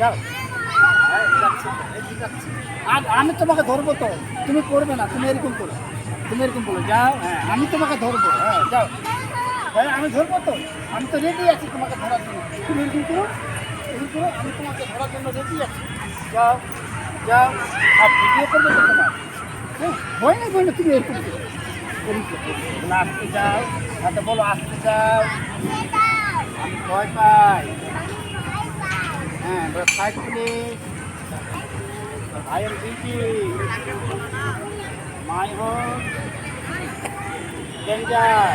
যাও। হ্যাঁ, যাচ্ছি তো, এই তো যাচ্ছি। আর আমি তোমাকে ধরবো তো, তুমি পড়বে না, তুমি এরকম করো, তুমি এরকম করো, যাও। হ্যাঁ, আমি তোমাকে ধরবো, হ্যাঁ যাও। হ্যাঁ, আমি ধরবো তো, আমি তো রেডি আছি তোমাকে ধরার জন্য। তুমি এরকম করো, এরকম করো, আমি তোমাকে ধরার জন্য রেডি আছি। যাও, যাও। আর ভিডিও করবে তো তোমার। হ্যাঁ, ভয় না, তুমি এরকম করো, এরকম করো। বলো, আসতে যাও, হাতে বলো আসতে যাও। আমি ভয় পাই। হ্যাঁ, side please. I am busy. My home. Danger.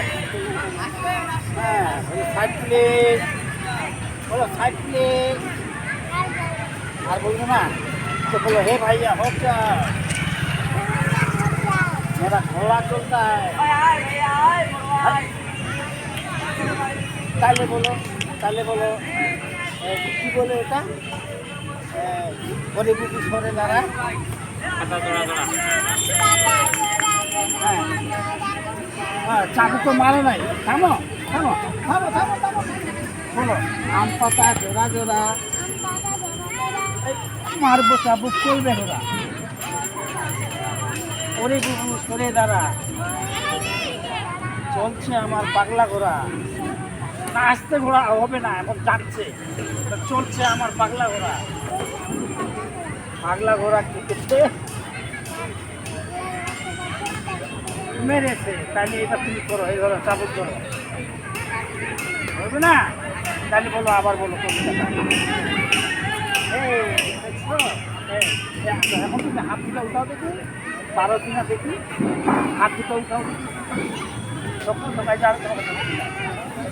হ্যাঁ, বলো সাইড প্লিজ। বলো সাইড প্লিজ। আর বলবো না তো বলো হে ভাইয়া हो क्या मेरा घोड़ा चलता है তাহলে বলো কি বলে এটা গরিব বুঝি সরে দাঁড়ায় হ্যাঁ হ্যাঁ চাকু তো মারো নাই থামো থামো থামো থামো থামো বলো আম পাতা জোড়া জোড়া মারবো চাবুক চলবে ওরা ওরে বুবু সরে দাঁড়া চলছে আমার পাগলা ঘোড়া না আসতে ঘোড়া হবে না এখন যাচ্ছে চলছে আমার পাগলা ঘোড়া কি করছে মেরেছে তাহলে এটা তুমি করো এই ধরো চাবুক করো হবে না তাহলে বলো আবার বলো কবিতাটা এখন তুমি হাত দুটা উঠাও দেখি পারো কিনা দেখি হাত দুটো উঠাও দেখি তখন সবাই যাবে তোমাকে